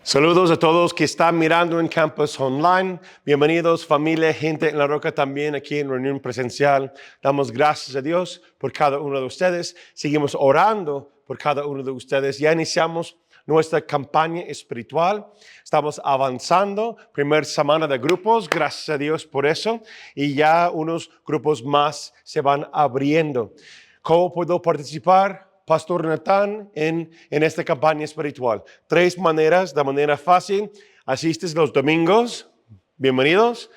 Saludos a todos que están mirando en Campus Online. Bienvenidos familia, gente en La Roca también aquí en reunión presencial. Damos gracias a Dios por cada uno de ustedes. Seguimos orando por cada uno de ustedes. Ya iniciamos nuestra campaña espiritual. Estamos avanzando. Primera semana de grupos. Gracias a Dios por eso. Y ya unos grupos más se van abriendo. ¿Cómo puedo participar? Pastor Natán en esta campaña espiritual. 3 maneras, de manera fácil. Asistes los domingos, bienvenidos.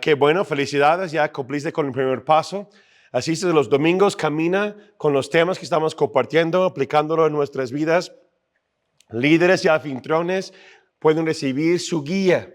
Qué bueno, felicidades, ya cumpliste con el primer paso. Asistes los domingos, camina con los temas que estamos compartiendo, aplicándolo en nuestras vidas. Líderes y anfitriones pueden recibir su guía.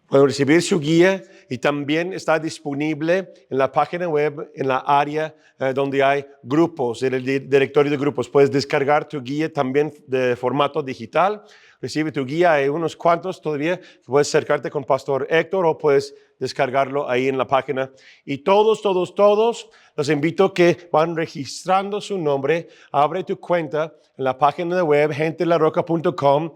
Pueden recibir su guía y también está disponible en la página web, en la área donde hay grupos, en el directorio de grupos. Puedes descargar tu guía también de formato digital. Recibe tu guía, hay unos cuantos todavía. Puedes acercarte con Pastor Héctor o puedes descargarlo ahí en la página. Y todos, los invito a que van registrando su nombre. Abre tu cuenta en la página de web, gentelarroca.com,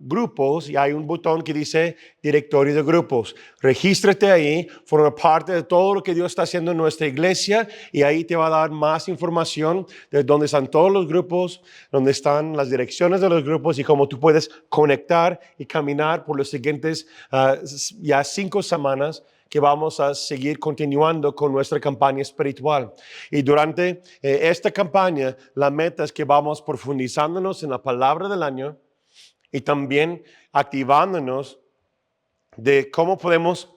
/grupos, y hay un botón que dice directorio de grupos. Regístrate ahí, forma parte de todo lo que Dios está haciendo en nuestra iglesia y ahí te va a dar más información de dónde están todos los grupos, dónde están las direcciones de los grupos y cómo tú puedes conectar y caminar por los siguientes ya 5 semanas que vamos a seguir continuando con nuestra campaña espiritual. Y durante esta campaña, la meta es que vamos profundizándonos en la palabra del año y también activándonos de cómo podemos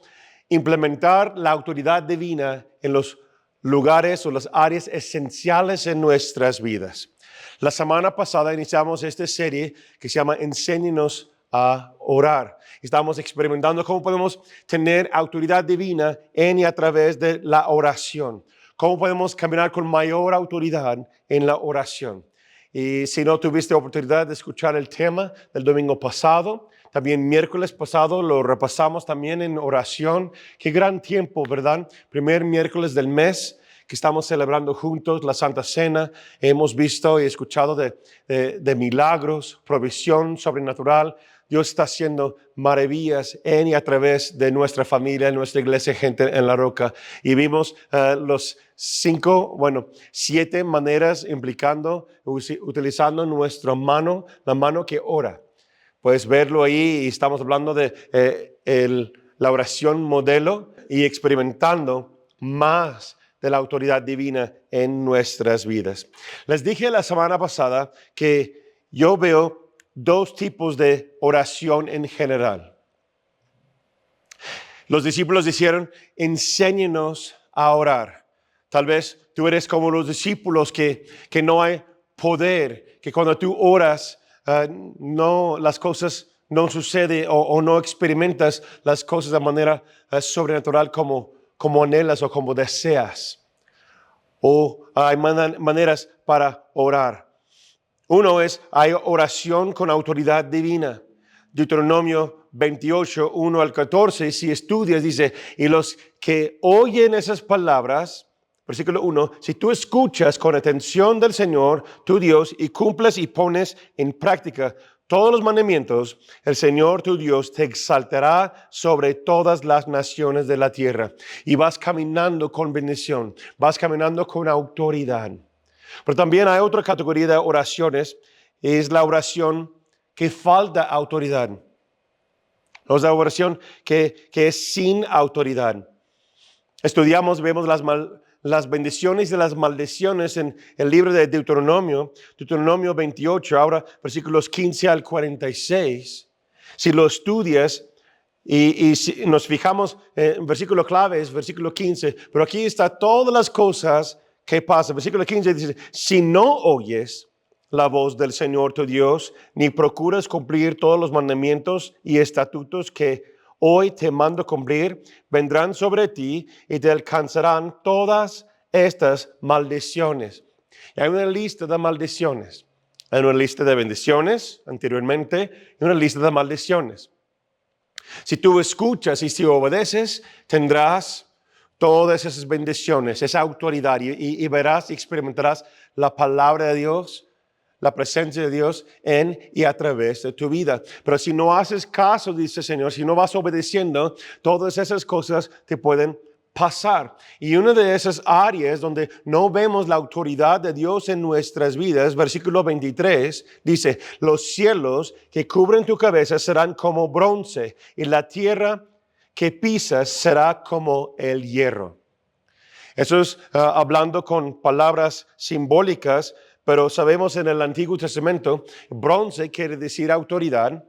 implementar la autoridad divina en los lugares o las áreas esenciales en nuestras vidas. La semana pasada iniciamos esta serie que se llama Enséñenos a orar. Estamos experimentando cómo podemos tener autoridad divina en y a través de la oración. Cómo podemos caminar con mayor autoridad en la oración. Y si no tuviste oportunidad de escuchar el tema del domingo pasado, también miércoles pasado lo repasamos también en oración. Qué gran tiempo, ¿verdad? Primer miércoles del mes que estamos celebrando juntos la Santa Cena. Hemos visto y escuchado de milagros, provisión sobrenatural. Dios está haciendo maravillas en y a través de nuestra familia, nuestra iglesia, gente en La Roca. Y vimos los 7 maneras utilizando nuestra mano, la mano que ora. Puedes verlo ahí y estamos hablando de la oración modelo y experimentando más de la autoridad divina en nuestras vidas. Les dije la semana pasada que yo veo 2 tipos de oración en general. Los discípulos dijeron, enséñenos a orar. Tal vez tú eres como los discípulos que no hay poder, que cuando tú oras, las cosas no suceden o no experimentas las cosas de manera sobrenatural como anhelas o como deseas. O hay maneras para orar. Uno es, hay oración con autoridad divina. Deuteronomio 28, 1 al 14, si estudias, dice, y los que oyen esas palabras, versículo 1, si tú escuchas con atención del Señor, tu Dios, y cumples y pones en práctica todos los mandamientos, el Señor tu Dios te exaltará sobre todas las naciones de la tierra. Y vas caminando con bendición, vas caminando con autoridad. Pero también hay otra categoría de oraciones, es la oración que falta autoridad. Es la oración que es sin autoridad. Estudiamos, vemos las bendiciones y las maldiciones en el libro de Deuteronomio 28, ahora versículos 15 al 46. Si lo estudias y si nos fijamos en versículo clave, es versículo 15, pero aquí está todas las cosas que pasan. Versículo 15 dice, si no oyes la voz del Señor tu Dios, ni procuras cumplir todos los mandamientos y estatutos que hoy te mando cumplir, vendrán sobre ti y te alcanzarán todas estas maldiciones. Y hay una lista de maldiciones. Hay una lista de bendiciones anteriormente y una lista de maldiciones. Si tú escuchas y si obedeces, tendrás todas esas bendiciones, esa autoridad y verás y experimentarás la palabra de Dios, la presencia de Dios en y a través de tu vida. Pero si no haces caso, dice el Señor, si no vas obedeciendo, todas esas cosas te pueden pasar. Y una de esas áreas donde no vemos la autoridad de Dios en nuestras vidas, versículo 23, dice, los cielos que cubren tu cabeza serán como bronce y la tierra que pisas será como el hierro. Eso es hablando con palabras simbólicas, pero sabemos en el Antiguo Testamento, bronce quiere decir autoridad.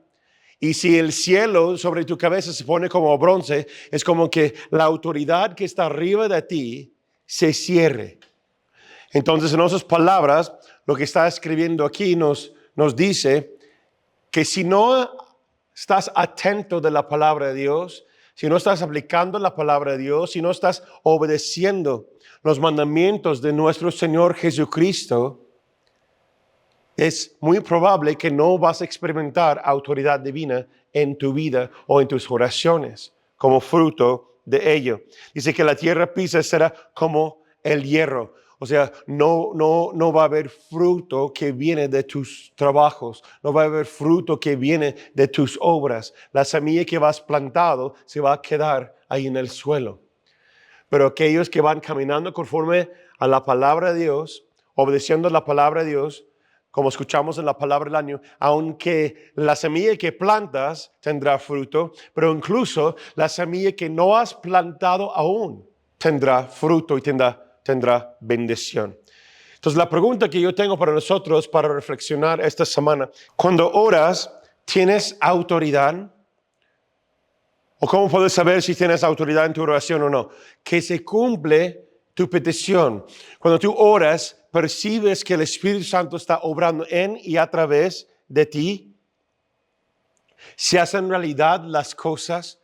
Y si el cielo sobre tu cabeza se pone como bronce, es como que la autoridad que está arriba de ti se cierre. Entonces, en otras palabras, lo que está escribiendo aquí nos dice que si no estás atento de la palabra de Dios, si no estás aplicando la palabra de Dios, si no estás obedeciendo los mandamientos de nuestro Señor Jesucristo, es muy probable que no vas a experimentar autoridad divina en tu vida o en tus oraciones como fruto de ello. Dice que la tierra pisa será como el hierro. O sea, no va a haber fruto que viene de tus trabajos, no va a haber fruto que viene de tus obras. La semilla que vas plantado se va a quedar ahí en el suelo. Pero aquellos que van caminando conforme a la palabra de Dios, obedeciendo la palabra de Dios, como escuchamos en la palabra del año, aunque la semilla que plantas tendrá fruto, pero incluso la semilla que no has plantado aún tendrá fruto y tendrá bendición. Entonces la pregunta que yo tengo para nosotros para reflexionar esta semana, cuando oras, ¿tienes autoridad? ¿O cómo puedes saber si tienes autoridad en tu oración o no? Que se cumple tu petición. Cuando tú oras, percibes que el Espíritu Santo está obrando en y a través de ti. Se hacen realidad las cosas.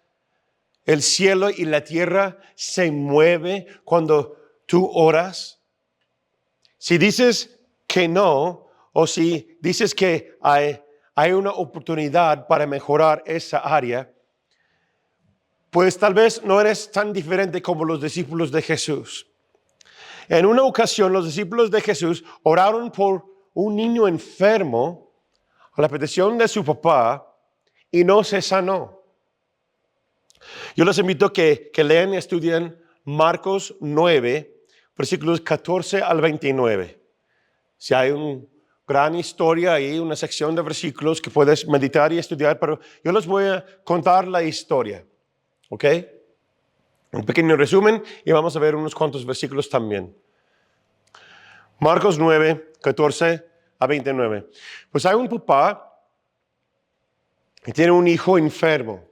El cielo y la tierra se mueven cuando tú oras. Si dices que no, o si dices que hay una oportunidad para mejorar esa área, pues tal vez no eres tan diferente como los discípulos de Jesús. En una ocasión, los discípulos de Jesús oraron por un niño enfermo a la petición de su papá y no se sanó. Yo les invito a que lean y estudien Marcos 9, versículos 14 al 29. Si hay una gran historia ahí, una sección de versículos que puedes meditar y estudiar, pero yo les voy a contar la historia. ¿Ok? Un pequeño resumen y vamos a ver unos cuantos versículos también. Marcos 9, 14 a 29. Pues hay un papá que tiene un hijo enfermo.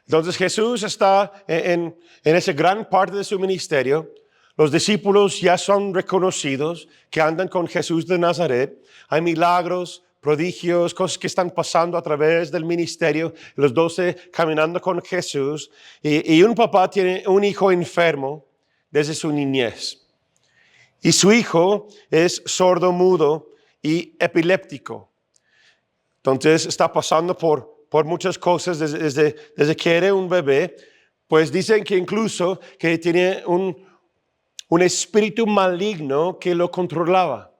Entonces Jesús está en esa gran parte de su ministerio. Los discípulos ya son reconocidos que andan con Jesús de Nazaret. Hay milagros, prodigios, cosas que están pasando a través del ministerio, los 12 caminando con Jesús, y un papá tiene un hijo enfermo desde su niñez. Y su hijo es sordo, mudo y epiléptico. Entonces está pasando por muchas cosas desde que era un bebé. Pues dicen que incluso que tiene un espíritu maligno que lo controlaba.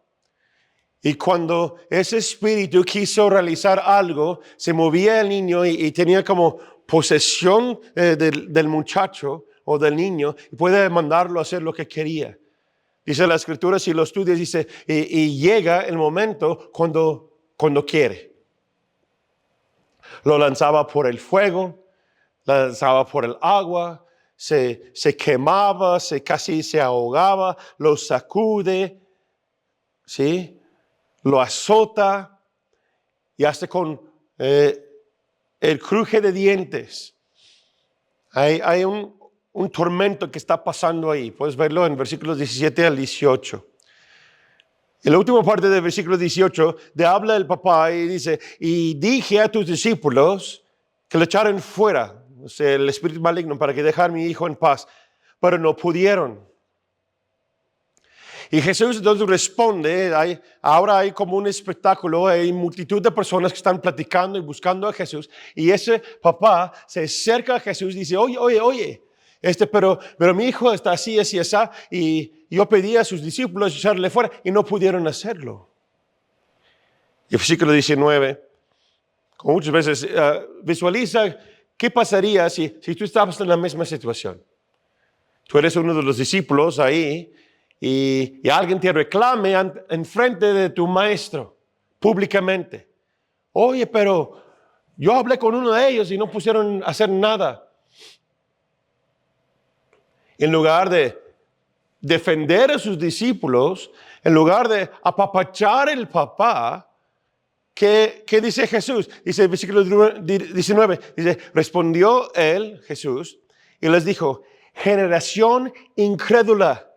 Y cuando ese espíritu quiso realizar algo, se movía el niño y tenía como posesión del muchacho o del niño y puede mandarlo a hacer lo que quería. Dice la Escritura, si lo estudias, dice, y llega el momento cuando quiere. Lo lanzaba por el fuego, lo lanzaba por el agua, se quemaba, casi se ahogaba, lo sacude, ¿sí? Lo azota y hasta con el cruje de dientes. Hay un tormento que está pasando ahí. Puedes verlo en versículos 17 al 18. En la última parte del versículo 18, habla el papá y dice, y dije a tus discípulos que lo echaran fuera, o sea, el espíritu maligno, para que dejar a mi hijo en paz, pero no pudieron. Y Jesús entonces responde, ahora hay como un espectáculo, hay multitud de personas que están platicando y buscando a Jesús, y ese papá se acerca a Jesús y dice, oye, pero mi hijo está así, y yo pedí a sus discípulos echarle fuera y no pudieron hacerlo. Y el versículo 19, como muchas veces, visualiza qué pasaría si tú estabas en la misma situación. Tú eres uno de los discípulos ahí y alguien te reclame en frente de tu maestro, públicamente. Oye, pero yo hablé con uno de ellos y no pusieron a hacer nada. En lugar de defender a sus discípulos, en lugar de apapachar el papá, ¿qué dice Jesús? Dice el versículo 19, dice, respondió él, Jesús, y les dijo, generación incrédula,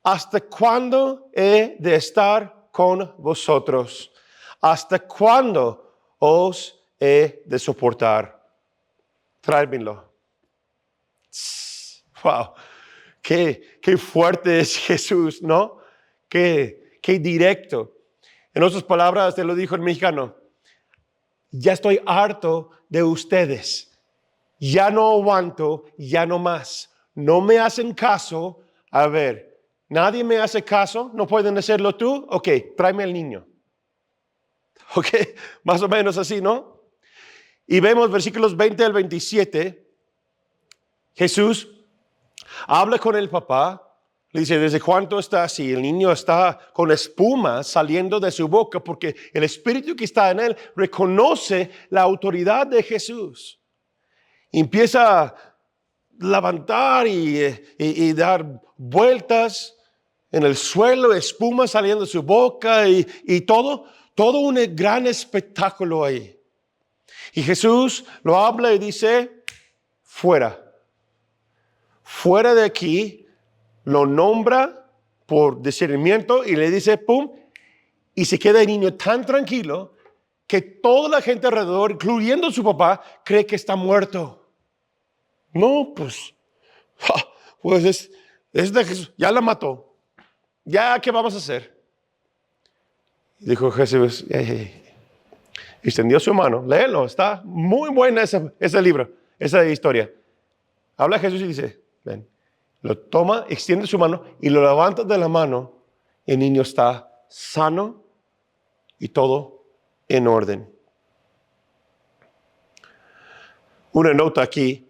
¿hasta cuándo he de estar con vosotros? ¿Hasta cuándo os he de soportar? Tráemelo. Wow, qué fuerte es Jesús, ¿no? Qué directo. En otras palabras, te lo dijo el mexicano, ya estoy harto de ustedes. Ya no aguanto, ya no más. No me hacen caso. A ver, nadie me hace caso. ¿No pueden hacerlo tú? Ok, tráeme al niño. Ok, más o menos así, ¿no? Y vemos versículos 20 al 27. Jesús habla con el papá. Le dice, ¿desde cuánto está así? El niño está con espuma saliendo de su boca porque el espíritu que está en él reconoce la autoridad de Jesús. Empieza a levantar y dar vueltas en el suelo, espuma saliendo de su boca y todo un gran espectáculo ahí. Y Jesús lo habla y dice, fuera de aquí, lo nombra por discernimiento y le dice, pum, y se queda el niño tan tranquilo que toda la gente alrededor, incluyendo su papá, cree que está muerto. No, pues es de Jesús, ya la mató. ¿Ya qué vamos a hacer? Dijo Jesús, extendió su mano, léelo, está muy buena ese libro, esa historia. Habla Jesús y dice, ven, lo toma, extiende su mano y lo levanta de la mano. El niño está sano y todo en orden. Una nota aquí.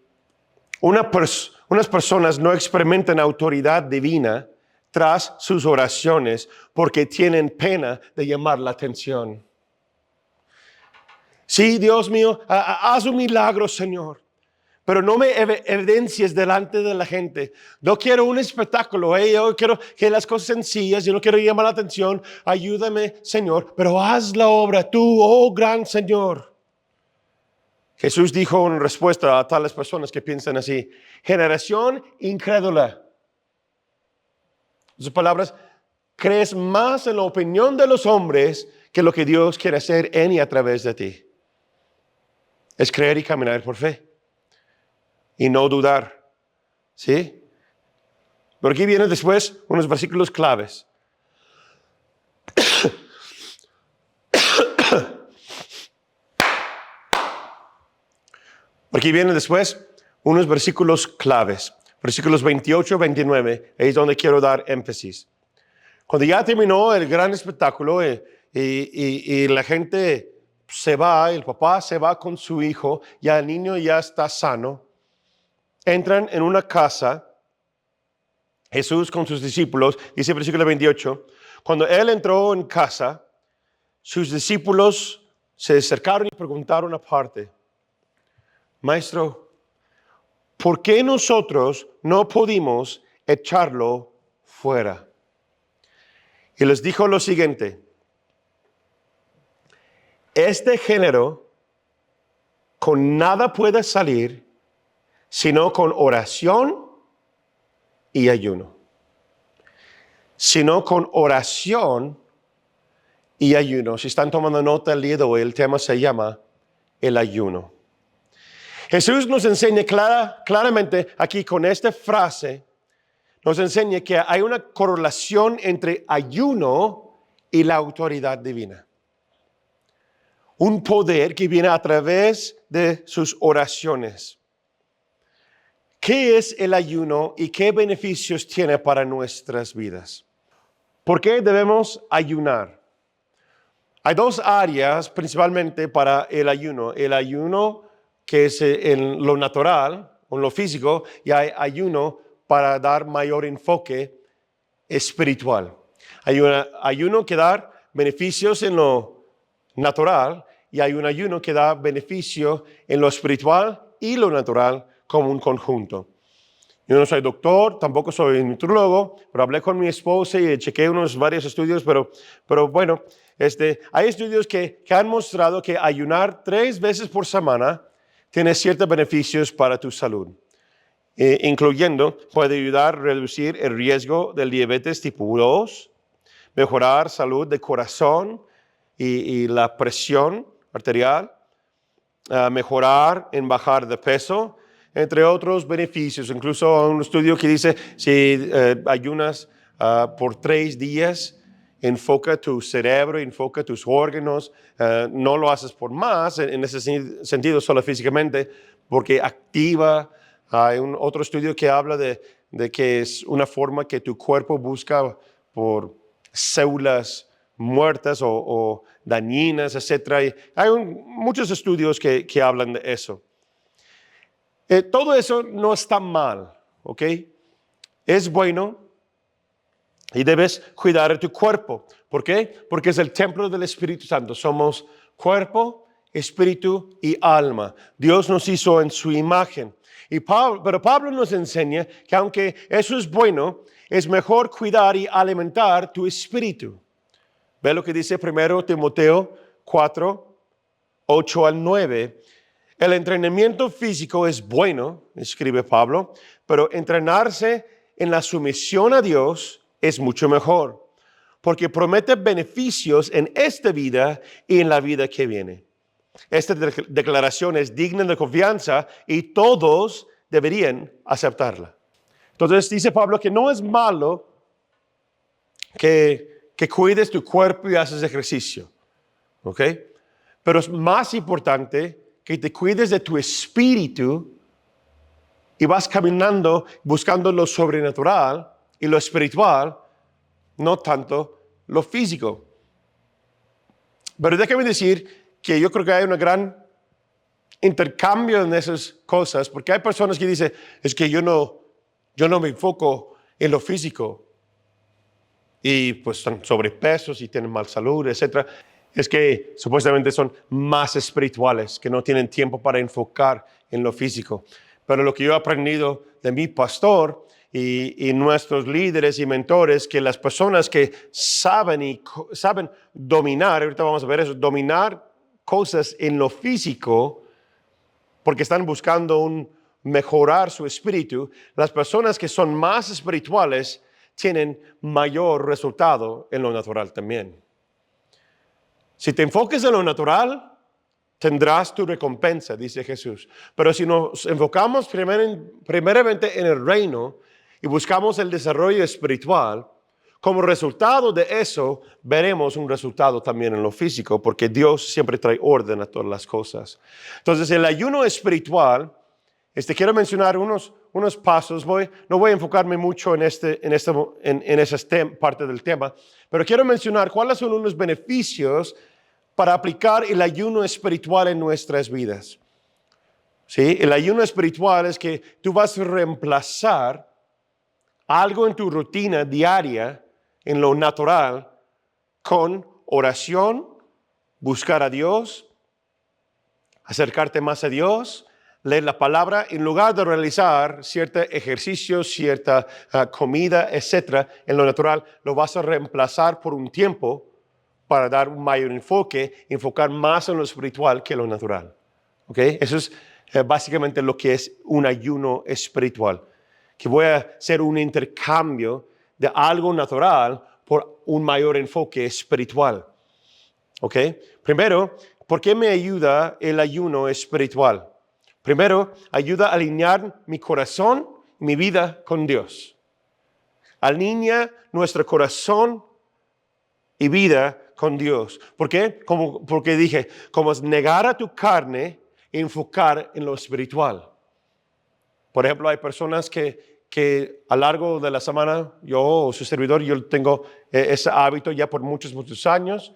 Unas personas no experimentan autoridad divina tras sus oraciones porque tienen pena de llamar la atención. Sí, Dios mío, haz un milagro, Señor, pero no me evidencies delante de la gente. No quiero un espectáculo, yo quiero que las cosas sencillas, yo no quiero llamar la atención. Ayúdame, Señor, pero haz la obra tú, oh gran Señor. Jesús dijo en respuesta a tales personas que piensan así, generación incrédula. En sus palabras, crees más en la opinión de los hombres que lo que Dios quiere hacer en y a través de ti. Es creer y caminar por fe. Y no dudar. ¿Sí? Pero aquí vienen después unos versículos claves. Aquí vienen después unos versículos claves. Versículos 28 29, ahí es donde quiero dar énfasis. Cuando ya terminó el gran espectáculo y la gente se va, el papá se va con su hijo, ya el niño ya está sano, entran en una casa, Jesús con sus discípulos, dice el versículo 28, cuando él entró en casa, sus discípulos se acercaron y preguntaron aparte, Maestro, ¿por qué nosotros no pudimos echarlo fuera? Y les dijo lo siguiente, este género con nada puede salir sino con oración y ayuno. Sino con oración y ayuno. Si están tomando nota el día de hoy, el tema se llama el ayuno. Jesús nos enseña claramente aquí con esta frase, nos enseña que hay una correlación entre ayuno y la autoridad divina. Un poder que viene a través de sus oraciones. ¿Qué es el ayuno y qué beneficios tiene para nuestras vidas? ¿Por qué debemos ayunar? Hay dos áreas principalmente para el ayuno. El ayuno que es en lo natural, o en lo físico, y hay ayuno para dar mayor enfoque espiritual. Hay un ayuno que da beneficios en lo natural y hay un ayuno que da beneficio en lo espiritual y lo natural como un conjunto. Yo no soy doctor, tampoco soy nutrólogo, pero hablé con mi esposa y chequeé varios estudios, pero bueno, hay estudios que han mostrado que ayunar 3 veces por semana tiene ciertos beneficios para tu salud, incluyendo puede ayudar a reducir el riesgo del diabetes tipo 2, mejorar salud de corazón y la presión arterial, mejorar en bajar de peso, entre otros beneficios. Incluso un estudio que dice si ayunas por 3 días, enfoca tu cerebro, enfoca tus órganos, no lo haces por más, en ese sentido solo físicamente, porque activa. Hay otro estudio que habla de que es una forma que tu cuerpo busca por células muertas o dañinas, etc. Y hay muchos estudios que hablan de eso. Todo eso no está mal, ¿ok? Es bueno y debes cuidar de tu cuerpo. ¿Por qué? Porque es el templo del Espíritu Santo. Somos cuerpo, espíritu y alma. Dios nos hizo en su imagen. Pero Pablo nos enseña que aunque eso es bueno, es mejor cuidar y alimentar tu espíritu. Ve lo que dice 1 Timoteo 4, 8 al 9. El entrenamiento físico es bueno, escribe Pablo, pero entrenarse en la sumisión a Dios es mucho mejor, porque promete beneficios en esta vida y en la vida que viene. Esta declaración es digna de confianza y todos deberían aceptarla. Entonces dice Pablo que no es malo que cuides tu cuerpo y haces ejercicio, ¿ok? Pero es más importante que te cuides de tu espíritu y vas caminando buscando lo sobrenatural y lo espiritual, no tanto lo físico. Pero déjame decir que yo creo que hay un gran intercambio en esas cosas, porque hay personas que dicen, es que yo no me enfoco en lo físico, y pues están sobrepesos y tienen mal salud, etc. Es que supuestamente son más espirituales, que no tienen tiempo para enfocar en lo físico. Pero lo que yo he aprendido de mi pastor y nuestros líderes y mentores, que las personas que saben dominar, ahorita vamos a ver eso, dominar cosas en lo físico, porque están buscando mejorar su espíritu, las personas que son más espirituales tienen mayor resultado en lo natural también. Si te enfoques en lo natural, tendrás tu recompensa, dice Jesús. Pero si nos enfocamos primeramente en el reino y buscamos el desarrollo espiritual, como resultado de eso, veremos un resultado también en lo físico, porque Dios siempre trae orden a todas las cosas. Entonces, el ayuno espiritual, quiero mencionar unos pasos. No voy a enfocarme mucho en esa parte del tema, pero quiero mencionar cuáles son unos beneficios para aplicar el ayuno espiritual en nuestras vidas. ¿Sí? El ayuno espiritual es que tú vas a reemplazar algo en tu rutina diaria, en lo natural, con oración, buscar a Dios, acercarte más a Dios, leer la palabra, en lugar de realizar cierto ejercicio, cierta comida, etc. En lo natural, lo vas a reemplazar por un tiempo para dar un mayor enfocar más en lo espiritual que en lo natural. ¿Ok? Eso es básicamente lo que es un ayuno espiritual. Que voy a hacer un intercambio de algo natural por un mayor enfoque espiritual. ¿Ok? Primero, ¿por qué me ayuda el ayuno espiritual? Primero, ayuda a alinear mi corazón y mi vida con Dios. Alinea nuestro corazón y vida con Dios. ¿Por qué? Porque dije, como es negar a tu carne y enfocar en lo espiritual. Por ejemplo, hay personas que a lo largo de la semana, yo o su servidor, yo tengo ese hábito ya por muchos años,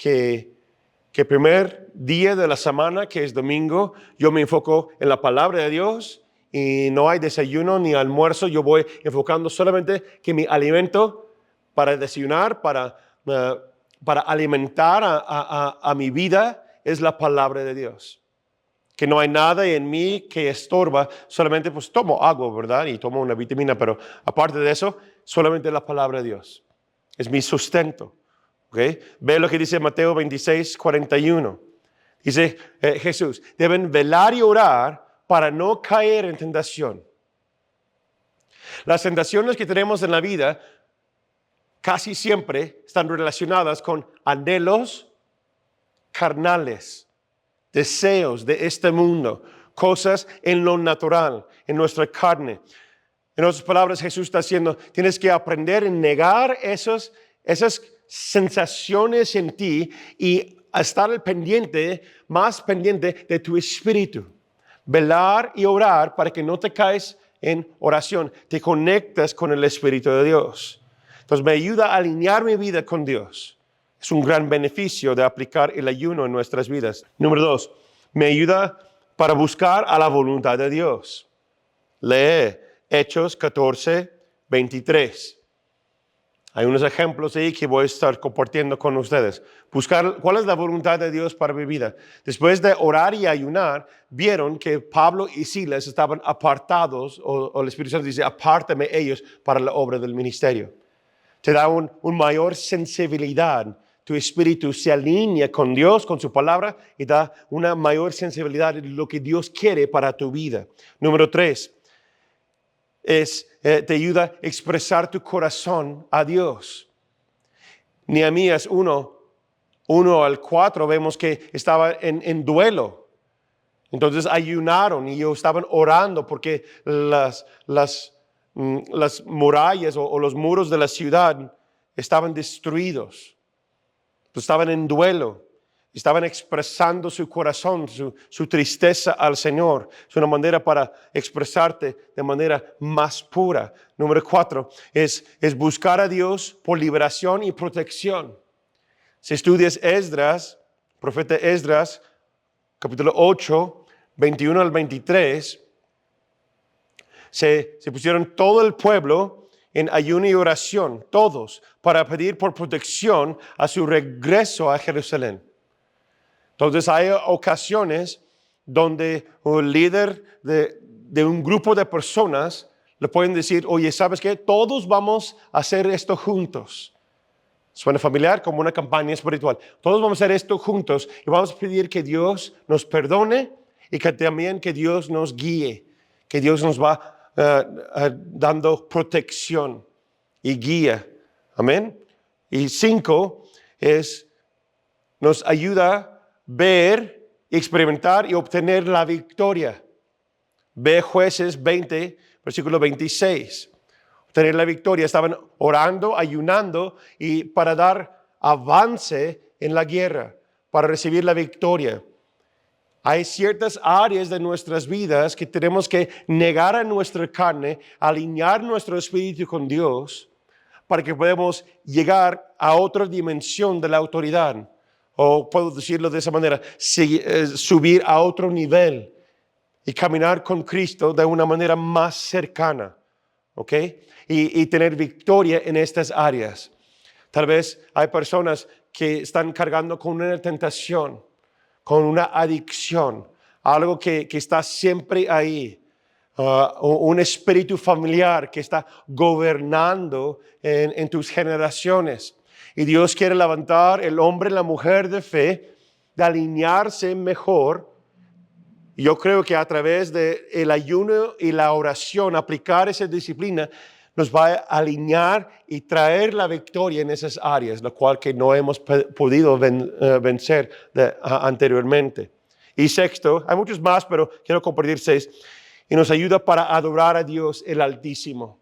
que el primer día de la semana, que es domingo, yo me enfoco en la palabra de Dios y no hay desayuno ni almuerzo. Yo voy enfocando solamente que mi alimento para desayunar, para alimentar a mi vida es la palabra de Dios. Que no hay nada en mí que estorba, solamente pues tomo agua, ¿verdad? Y tomo una vitamina, pero aparte de eso, solamente la palabra de Dios. Es mi sustento. ¿Okay? Ve lo que dice Mateo 26, 41. Dice Jesús, deben velar y orar para no caer en tentación. Las tentaciones que tenemos en la vida casi siempre están relacionadas con anhelos carnales, deseos de este mundo, cosas en lo natural, en nuestra carne. En otras palabras, Jesús está diciendo, tienes que aprender a negar esas sensaciones en ti y a estar más pendiente de tu espíritu. Velar y orar para que no te caes en oración, te conectas con el Espíritu de Dios. Entonces me ayuda a alinear mi vida con Dios. Es un gran beneficio de aplicar el ayuno en nuestras vidas. Número 2, me ayuda para buscar a la voluntad de Dios. Lee Hechos 14, 23. Hay unos ejemplos ahí que voy a estar compartiendo con ustedes. Buscar cuál es la voluntad de Dios para mi vida. Después de orar y ayunar, vieron que Pablo y Silas estaban apartados, o el Espíritu Santo dice, apártame ellos para la obra del ministerio. Te da una mayor sensibilidad. Tu espíritu se alinea con Dios, con su palabra, y da una mayor sensibilidad de lo que Dios quiere para tu vida. Número 3. Te ayuda a expresar tu corazón a Dios. Nehemías 1 al 4 vemos que estaba en duelo. Entonces ayunaron y ellos estaban orando porque las murallas o los muros de la ciudad estaban destruidos. Entonces, estaban en duelo. Estaban expresando su corazón, su tristeza al Señor. Es una manera para expresarte de manera más pura. Número 4 es buscar a Dios por liberación y protección. Si estudias Esdras, profeta Esdras, capítulo 8, 21 al 23, se pusieron todo el pueblo en ayuno y oración, todos, para pedir por protección a su regreso a Jerusalén. Entonces hay ocasiones donde un líder de un grupo de personas le pueden decir, oye, ¿sabes qué? Todos vamos a hacer esto juntos. Suena familiar, como una campaña espiritual. Todos vamos a hacer esto juntos y vamos a pedir que Dios nos perdone y que también que Dios nos guíe, que Dios nos va dando protección y guía. Amén. Y 5 nos ayuda a ver, experimentar y obtener la victoria. Ve Jueces 20, versículo 26. Obtener la victoria. Estaban orando, ayunando y para dar avance en la guerra, para recibir la victoria. Hay ciertas áreas de nuestras vidas que tenemos que negar a nuestra carne, alinear nuestro espíritu con Dios, para que podamos llegar a otra dimensión de la autoridad. O puedo decirlo de esa manera, subir a otro nivel y caminar con Cristo de una manera más cercana, ¿ok? Y tener victoria en estas áreas. Tal vez hay personas que están cargando con una tentación, con una adicción, algo que está siempre ahí. Un espíritu familiar que está gobernando en tus generaciones. Y Dios quiere levantar el hombre y la mujer de fe, de alinearse mejor. Y yo creo que a través del ayuno y la oración, aplicar esa disciplina, nos va a alinear y traer la victoria en esas áreas, lo cual que no hemos podido vencer anteriormente. Y 6, hay muchos más, pero quiero compartir 6. Y nos ayuda para adorar a Dios el Altísimo.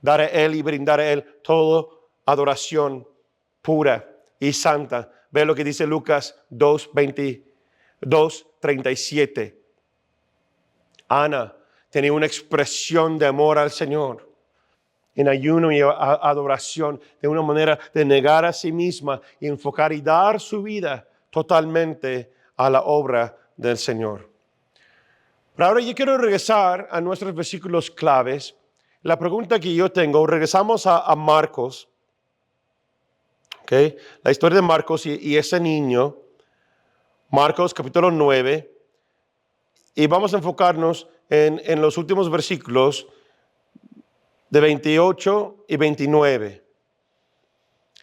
Dar a Él y brindar a Él todo adoración pura y santa. Ve lo que dice Lucas 2:37. Ana tenía una expresión de amor al Señor. en ayuno y adoración, de una manera de negar a sí misma y enfocar y dar su vida totalmente a la obra del Señor. Pero ahora yo quiero regresar a nuestros versículos claves. La pregunta que yo tengo, regresamos a Marcos, ¿okay? La historia de Marcos y ese niño, Marcos capítulo 9, y vamos a enfocarnos en los últimos versículos de 28 y 29.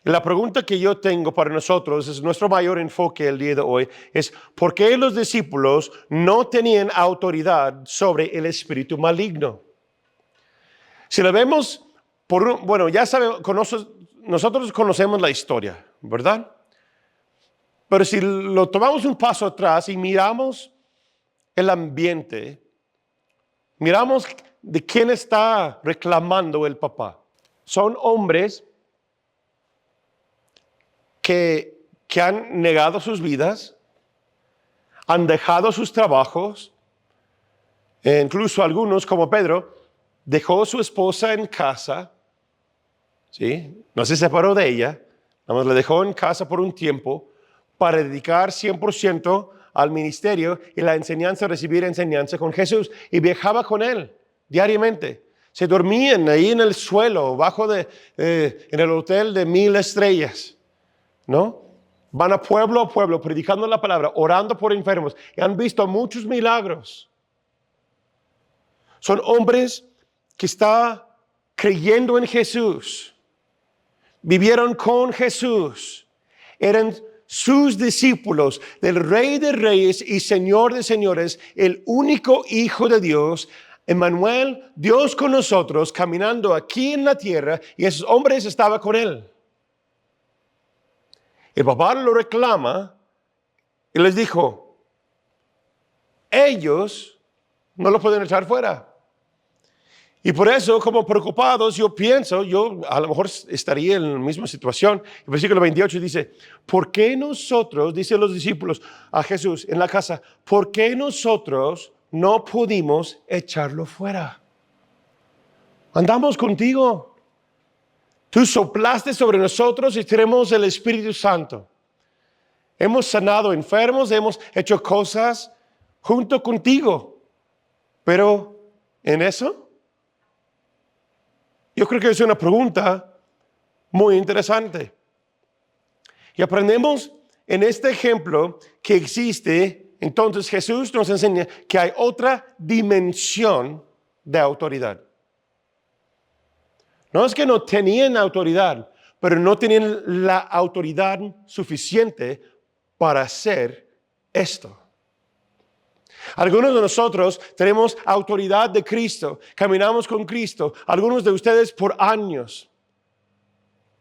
La pregunta que yo tengo para nosotros, es nuestro mayor enfoque el día de hoy, es ¿por qué los discípulos no tenían autoridad sobre el espíritu maligno? Si lo vemos, bueno, ya sabemos, nosotros conocemos la historia, ¿verdad? Pero si lo tomamos un paso atrás y miramos el ambiente, miramos de quién está reclamando el papá. Son hombres que han negado sus vidas, han dejado sus trabajos, e incluso algunos como Pedro, dejó a su esposa en casa, ¿sí? No se separó de ella, nada más la dejó en casa por un tiempo para dedicar 100% al ministerio y la enseñanza, recibir enseñanza con Jesús, y viajaba con él diariamente. Se dormían ahí en el suelo, en el hotel de 1000 estrellas, ¿no? Van a pueblo, predicando la palabra, orando por enfermos, y han visto muchos milagros. Son hombres que están creyendo en Jesús, vivieron con Jesús, eran sus discípulos del Rey de Reyes y Señor de Señores, el único Hijo de Dios, Emmanuel, Dios con nosotros, caminando aquí en la tierra, y esos hombres estaban con él. El papá lo reclama y les dijo, ellos no lo pueden echar fuera. Y por eso, como preocupados, yo pienso, yo a lo mejor estaría en la misma situación. El versículo 28 dice, ¿por qué nosotros, dicen los discípulos a Jesús en la casa, ¿por qué nosotros no pudimos echarlo fuera? Andamos contigo. Tú soplaste sobre nosotros y tenemos el Espíritu Santo. Hemos sanado enfermos, hemos hecho cosas junto contigo. Pero en eso, yo creo que es una pregunta muy interesante. Y aprendemos en este ejemplo que existe, entonces Jesús nos enseña que hay otra dimensión de autoridad. No es que no tenían autoridad, pero no tenían la autoridad suficiente para hacer esto. Algunos de nosotros tenemos autoridad de Cristo, caminamos con Cristo, algunos de ustedes por años,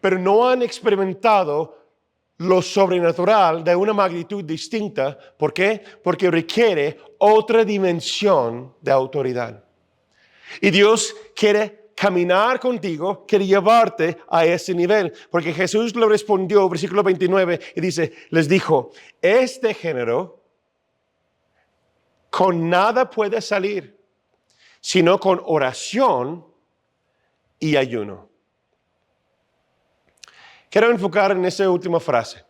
pero no han experimentado lo sobrenatural de una magnitud distinta. ¿Por qué? Porque requiere otra dimensión de autoridad. Y Dios quiere caminar contigo, quiere llevarte a ese nivel, porque Jesús le respondió, versículo 29, y dice, les dijo, este género con nada puede salir, sino con oración y ayuno. Quiero enfocar en esa última frase.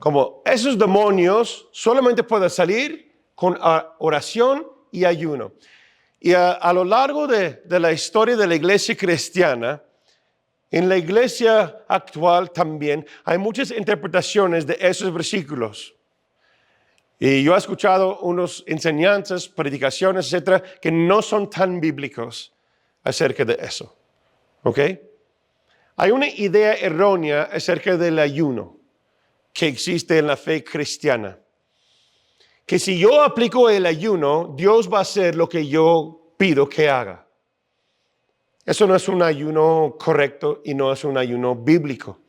Como esos demonios solamente pueden salir con oración y ayuno. Y a lo largo de la historia de la iglesia cristiana, en la iglesia actual también hay muchas interpretaciones de esos versículos. Y yo he escuchado unas enseñanzas, predicaciones, etcétera, que no son tan bíblicos acerca de eso. ¿Ok? Hay una idea errónea acerca del ayuno que existe en la fe cristiana. Que si yo aplico el ayuno, Dios va a hacer lo que yo pido que haga. Eso no es un ayuno correcto y no es un ayuno bíblico.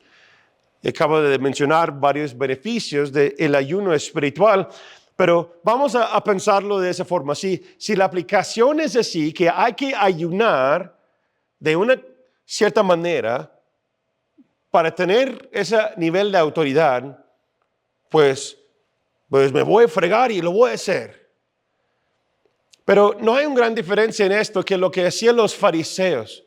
Y acabo de mencionar varios beneficios del ayuno espiritual, pero vamos a pensarlo de esa forma. Si la aplicación es así, que hay que ayunar de una cierta manera para tener ese nivel de autoridad, pues me voy a fregar y lo voy a hacer. Pero no hay una gran diferencia en esto que lo que hacían los fariseos,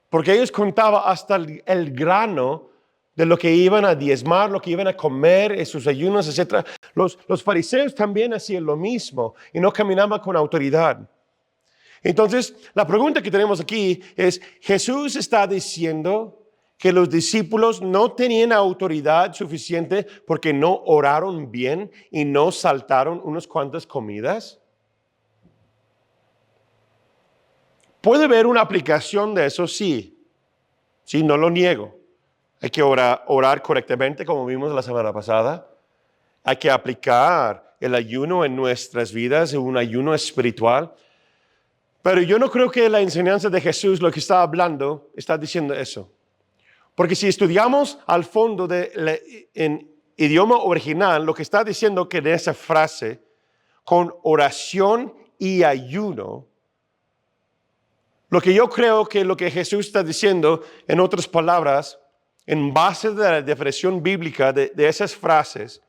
porque ellos contaban hasta el grano de lo que iban a diezmar, lo que iban a comer en sus ayunos, etc. Los fariseos también hacían lo mismo y no caminaban con autoridad. Entonces, la pregunta que tenemos aquí es, ¿Jesús está diciendo que los discípulos no tenían autoridad suficiente porque no oraron bien y no saltaron unas cuantas comidas? ¿Puede haber una aplicación de eso? Sí, no lo niego. Hay que orar correctamente, como vimos la semana pasada. Hay que aplicar el ayuno en nuestras vidas, un ayuno espiritual. Pero yo no creo que la enseñanza de Jesús, lo que está hablando, está diciendo eso. Porque si estudiamos al fondo en idioma original, lo que está diciendo que de esa frase, con oración y ayuno, lo que yo creo que lo que Jesús está diciendo, en otras palabras, en base de la definición bíblica de esas frases,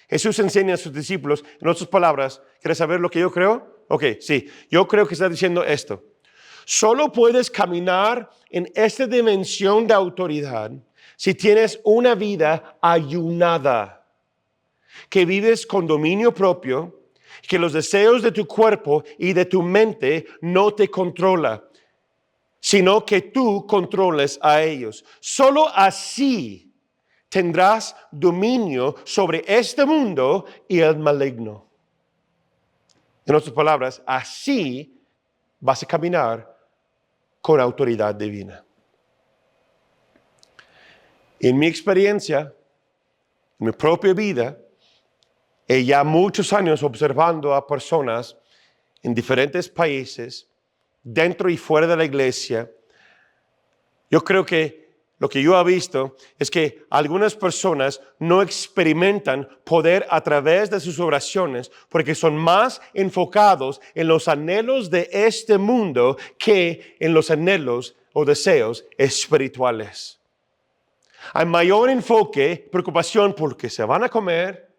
Jesús enseña a sus discípulos, en otras palabras, ¿quieres saber lo que yo creo? Ok, sí, yo creo que está diciendo esto. Solo puedes caminar en esta dimensión de autoridad si tienes una vida ayunada, que vives con dominio propio, que los deseos de tu cuerpo y de tu mente no te controlan, sino que tú controles a ellos. Solo así tendrás dominio sobre este mundo y el maligno. En otras palabras, así vas a caminar con autoridad divina. En mi experiencia, en mi propia vida, he ya muchos años observando a personas en diferentes países, dentro y fuera de la iglesia. Yo creo que lo que yo he visto es que algunas personas no experimentan poder a través de sus oraciones porque son más enfocados en los anhelos de este mundo que en los anhelos o deseos espirituales. Hay mayor enfoque, preocupación por lo que se van a comer,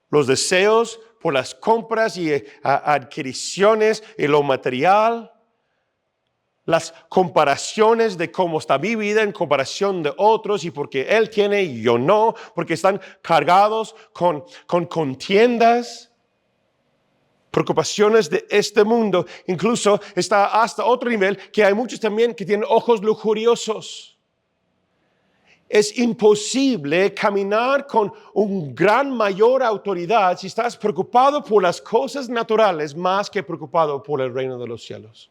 los deseos por las compras y adquisiciones y lo material, las comparaciones de cómo está mi vida en comparación de otros y porque él tiene y yo no, porque están cargados con contiendas, preocupaciones de este mundo. Incluso está hasta otro nivel que hay muchos también que tienen ojos lujuriosos. Es imposible caminar con un gran mayor autoridad si estás preocupado por las cosas naturales más que preocupado por el reino de los cielos.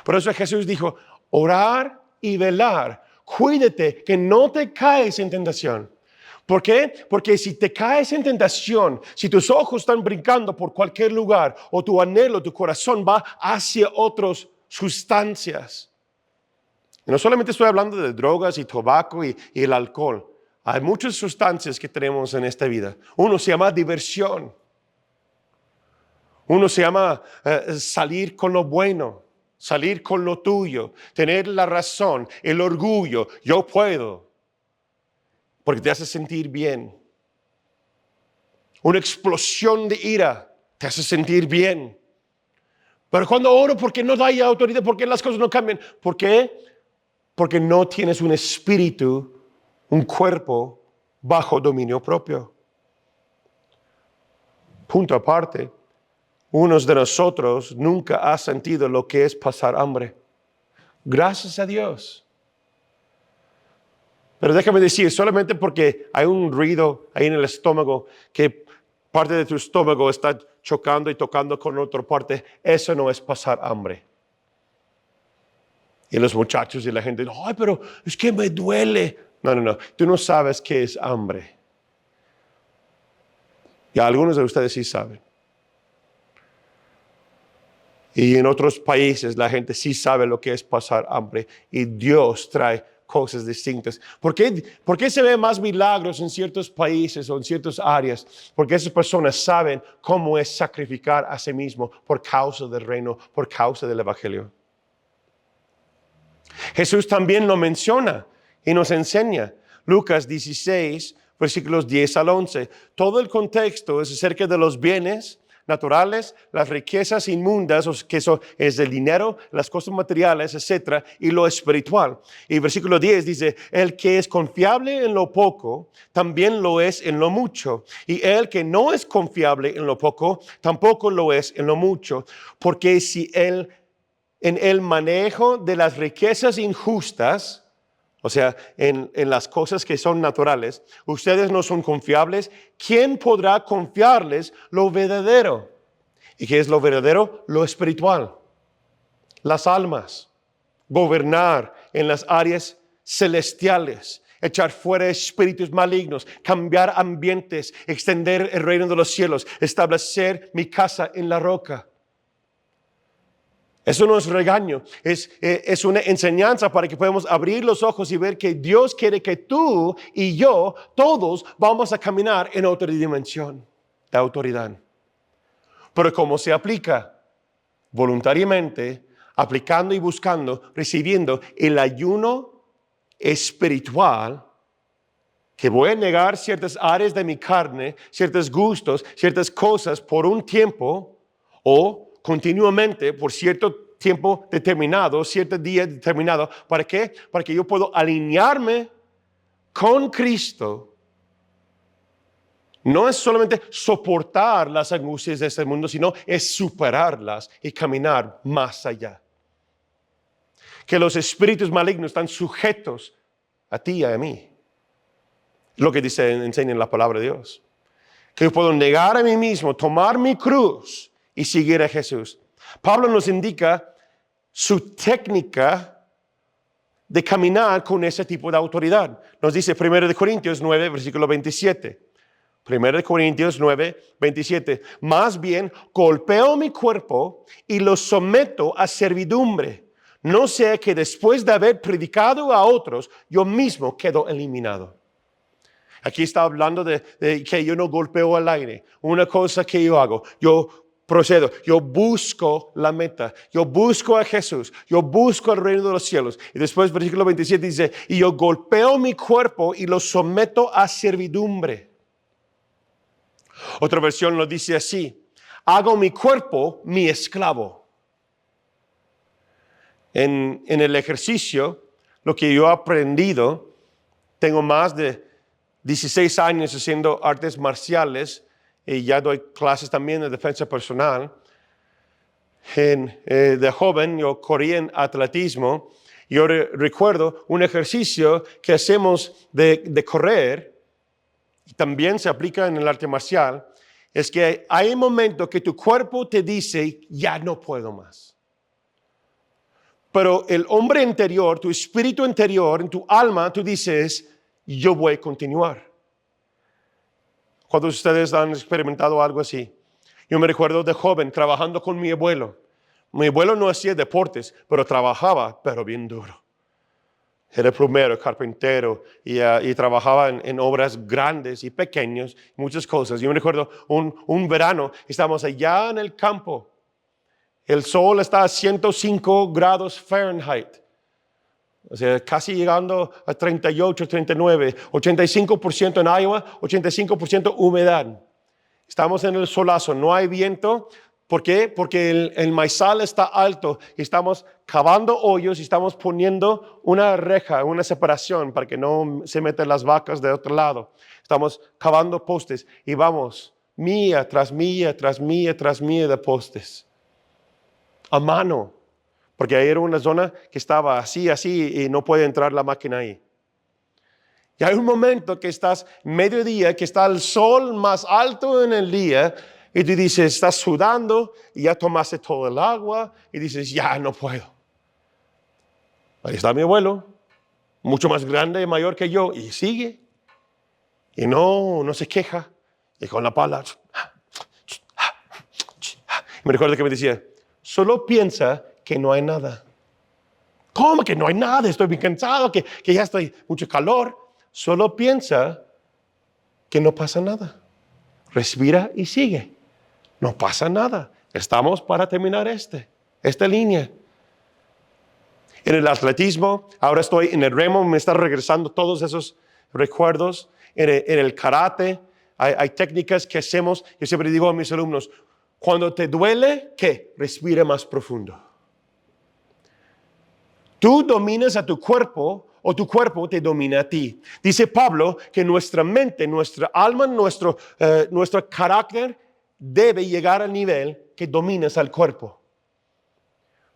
Por eso Jesús dijo, orar y velar. Cuídate que no te caes en tentación. ¿Por qué? Porque si te caes en tentación, si tus ojos están brincando por cualquier lugar o tu anhelo, tu corazón va hacia otras sustancias. Y no solamente estoy hablando de drogas y tabaco y el alcohol. Hay muchas sustancias que tenemos en esta vida. Uno se llama diversión. Uno se llama salir con lo bueno, salir con lo tuyo, tener la razón, el orgullo. Yo puedo. Porque te hace sentir bien. Una explosión de ira te hace sentir bien. Pero cuando oro, ¿por qué no hay autoridad? ¿Por qué las cosas no cambian? ¿Por qué? Porque no tienes un espíritu, un cuerpo bajo dominio propio. Punto aparte, unos de nosotros nunca ha sentido lo que es pasar hambre. Gracias a Dios. Pero déjame decir, solamente porque hay un ruido ahí en el estómago, que parte de tu estómago está chocando y tocando con otra parte, eso no es pasar hambre. Y los muchachos y la gente, ay, pero es que me duele. No, tú no sabes qué es hambre. Y algunos de ustedes sí saben. Y en otros países la gente sí sabe lo que es pasar hambre. Y Dios trae cosas distintas. ¿Por qué se ven más milagros en ciertos países o en ciertas áreas? Porque esas personas saben cómo es sacrificar a sí mismo por causa del reino, por causa del evangelio. Jesús también lo menciona y nos enseña. Lucas 16, versículos 10 al 11. Todo el contexto es acerca de los bienes, naturales, las riquezas inmundas, que es el dinero, las cosas materiales, etcétera, y lo espiritual. Y versículo 10 dice, el que es confiable en lo poco, también lo es en lo mucho. Y el que no es confiable en lo poco, tampoco lo es en lo mucho. Porque si en el manejo de las riquezas injustas, o sea, en las cosas que son naturales, ustedes no son confiables, ¿quién podrá confiarles lo verdadero? ¿Y qué es lo verdadero? Lo espiritual, las almas, gobernar en las áreas celestiales, echar fuera espíritus malignos, cambiar ambientes, extender el reino de los cielos, establecer mi casa en la roca. Eso no es regaño, es una enseñanza para que podamos abrir los ojos y ver que Dios quiere que tú y yo, todos, vamos a caminar en otra dimensión de autoridad. Pero ¿cómo se aplica? Voluntariamente, aplicando y buscando, recibiendo el ayuno espiritual, que voy a negar ciertas áreas de mi carne, ciertos gustos, ciertas cosas por un tiempo o continuamente por cierto tiempo determinado, cierto día determinado. ¿Para qué? Para que yo pueda alinearme con Cristo. No es solamente soportar las angustias de este mundo, sino es superarlas y caminar más allá. Que los espíritus malignos están sujetos a ti y a mí. Lo que enseña en la palabra de Dios. Que yo puedo negar a mí mismo, tomar mi cruz y seguir a Jesús. Pablo nos indica su técnica de caminar con ese tipo de autoridad. Nos dice 1 Corintios 9, versículo 27. 1 Corintios 9, 27. Más bien, golpeo mi cuerpo y lo someto a servidumbre. No sea que después de haber predicado a otros, yo mismo quedo eliminado. Aquí está hablando de que yo no golpeo al aire. Una cosa que yo hago, yo procedo, yo busco la meta, yo busco a Jesús, yo busco el reino de los cielos. Y después versículo 27 dice, y yo golpeo mi cuerpo y lo someto a servidumbre. Otra versión lo dice así, hago mi cuerpo mi esclavo. En el ejercicio, lo que yo he aprendido, tengo más de 16 años haciendo artes marciales y ya doy clases también de defensa personal. De joven yo corría en atletismo. Yo recuerdo un ejercicio que hacemos de correr, y también se aplica en el arte marcial, es que hay un momento que tu cuerpo te dice, ya no puedo más. Pero el hombre interior, tu espíritu interior, en tu alma, tú dices, yo voy a continuar. ¿Cuántos de ustedes han experimentado algo así? Yo me recuerdo de joven trabajando con mi abuelo. Mi abuelo no hacía deportes, pero trabajaba, pero bien duro. Era plomero, carpintero y trabajaba en obras grandes y pequeñas, muchas cosas. Yo me recuerdo un verano, estábamos allá en el campo. El sol está a 105 grados Fahrenheit. O sea, casi llegando a 38, 39, 85% en Iowa, 85% humedad. Estamos en el solazo, no hay viento. ¿Por qué? Porque el maizal está alto y estamos cavando hoyos y estamos poniendo una reja, una separación para que no se metan las vacas de otro lado. Estamos cavando postes y vamos milla tras milla, tras milla, tras milla de postes. A mano. Porque ahí era una zona que estaba así y no puede entrar la máquina ahí. Y hay un momento que estás mediodía, que está el sol más alto en el día, y tú dices, estás sudando, y ya tomaste todo el agua, y dices, ya no puedo. Ahí está mi abuelo, mucho más grande y mayor que yo, y sigue. Y no se queja. Y con la pala. Me recuerdo que me decía, solo piensa que no hay nada. ¿Cómo que no hay nada? Estoy bien cansado, que ya estoy mucho calor. Solo piensa que no pasa nada. Respira y sigue. No pasa nada. Estamos para terminar esta línea. En el atletismo, ahora estoy en el remo, me están regresando todos esos recuerdos. En el karate, hay técnicas que hacemos. Yo siempre digo a mis alumnos, Cuando te duele, ¿qué? Respira más profundo. Tú dominas a tu cuerpo o tu cuerpo te domina a ti. Dice Pablo que nuestra mente, nuestra alma, nuestro carácter debe llegar al nivel que dominas al cuerpo.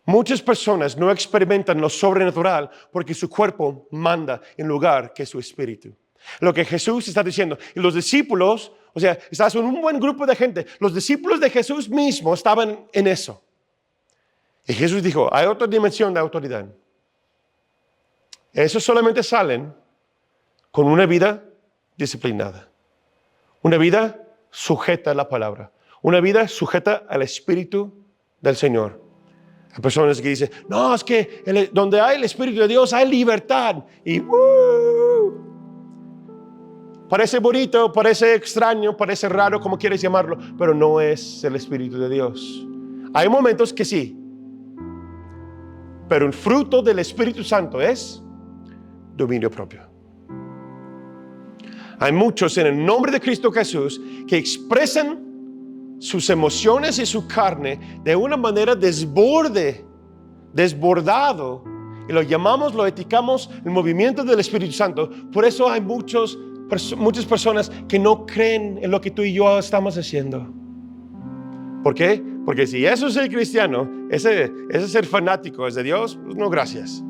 Muchas personas no experimentan lo sobrenatural porque su cuerpo manda en lugar que su espíritu. Lo que Jesús está diciendo. Y los discípulos, o sea, estás en un buen grupo de gente. Los discípulos de Jesús mismo estaban en eso. Y Jesús dijo, hay otra dimensión de autoridad. Esos solamente salen con una vida disciplinada. Una vida sujeta a la palabra. Una vida sujeta al Espíritu del Señor. Hay personas que dicen, no, es que donde hay el Espíritu de Dios hay libertad. Y parece bonito, parece extraño, parece raro, como quieres llamarlo, pero no es el Espíritu de Dios. Hay momentos que sí. Pero el fruto del Espíritu Santo es dominio propio. Hay muchos en el nombre de Cristo Jesús que expresan sus emociones y su carne de una manera desbordado, y lo llamamos, lo etiquetamos el movimiento del Espíritu Santo. Por eso hay muchas personas que no creen en lo que tú y yo estamos haciendo. ¿Por qué? Porque si eso es ser cristiano, ese ser fanático es de Dios, pues no, gracias.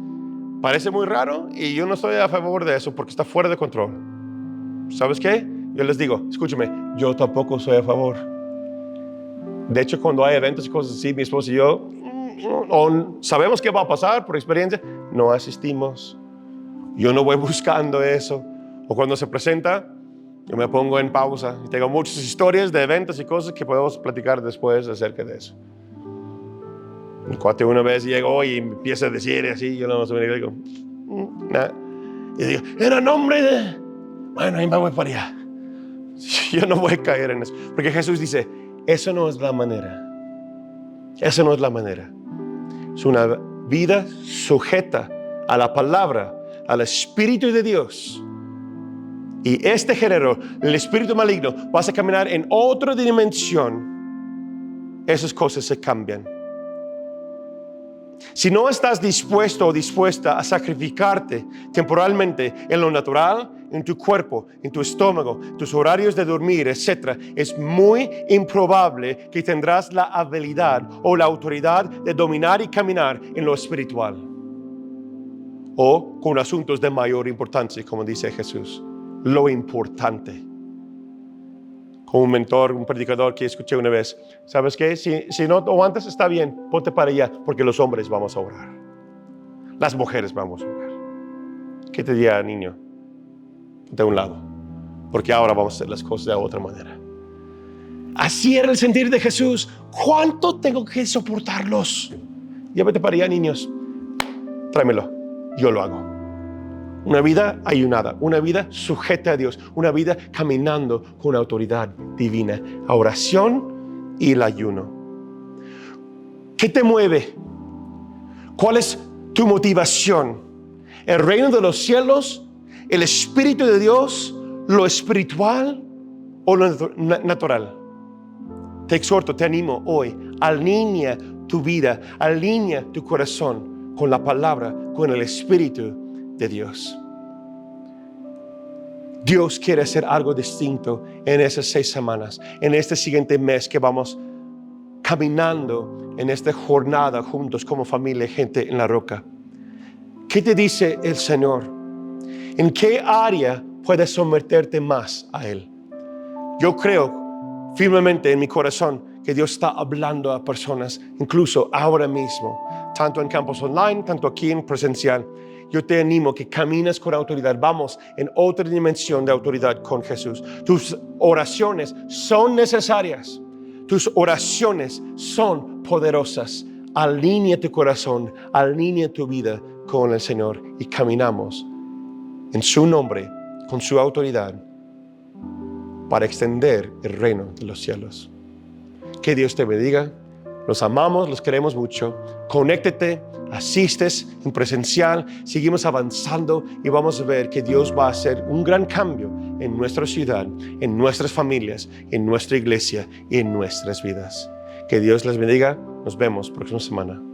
Parece muy raro y yo no estoy a favor de eso porque está fuera de control. ¿Sabes qué? Yo les digo, escúchame, yo tampoco soy a favor. De hecho, cuando hay eventos y cosas así, mi esposa y yo, sabemos qué va a pasar por experiencia, no asistimos. Yo no voy buscando eso. O cuando se presenta, yo me pongo en pausa. Y tengo muchas historias de eventos y cosas que podemos platicar después acerca de eso. El cuate una vez llegó y empieza a decir así, yo no sé, y digo, nah. Y digo, era nombre de... Bueno, ahí me voy para allá. Yo no voy a caer en eso. Porque Jesús dice, eso no es la manera. Esa no es la manera. Es una vida sujeta a la palabra, al Espíritu de Dios. Y este género, el espíritu maligno, vas a caminar en otra dimensión. Esas cosas se cambian. Si no estás dispuesto o dispuesta a sacrificarte temporalmente en lo natural, en tu cuerpo, en tu estómago, tus horarios de dormir, etc., es muy improbable que tendrás la habilidad o la autoridad de dominar y caminar en lo espiritual. O con asuntos de mayor importancia, como dice Jesús. Lo importante. Como un mentor, un predicador que escuché una vez, ¿sabes qué? Si no aguantas, está bien, ponte para allá, porque los hombres vamos a orar. Las mujeres vamos a orar. ¿Qué te diría, niño? De un lado, porque ahora vamos a hacer las cosas de otra manera. Así era el sentir de Jesús. ¿Cuánto tengo que soportarlos? Llévate para allá, niños. Tráemelo, yo lo hago. Una vida ayunada, una vida sujeta a Dios, una vida caminando con autoridad divina, a oración y el ayuno. ¿Qué te mueve? ¿Cuál es tu motivación? ¿El reino de los cielos, el Espíritu de Dios, lo espiritual o lo natural? Te exhorto, te animo hoy, alinea tu vida, alinea tu corazón con la palabra, con el Espíritu de Dios. Dios quiere hacer algo distinto en esas 6 semanas, en este siguiente mes que vamos caminando en esta jornada juntos como familia, gente en la roca. ¿Qué te dice el Señor? ¿En qué área puedes someterte más a Él? Yo creo firmemente en mi corazón que Dios está hablando a personas, incluso ahora mismo, tanto en campus online, tanto aquí en presencial. Yo te animo que camines con autoridad. Vamos en otra dimensión de autoridad con Jesús. Tus oraciones son necesarias. Tus oraciones son poderosas. Alinea tu corazón, alinea tu vida con el Señor y caminamos en su nombre, con su autoridad, para extender el reino de los cielos. Que Dios te bendiga. Los amamos, los queremos mucho. Conéctate, asistes en presencial, seguimos avanzando y vamos a ver que Dios va a hacer un gran cambio en nuestra ciudad, en nuestras familias, en nuestra iglesia y en nuestras vidas. Que Dios les bendiga. Nos vemos próxima semana.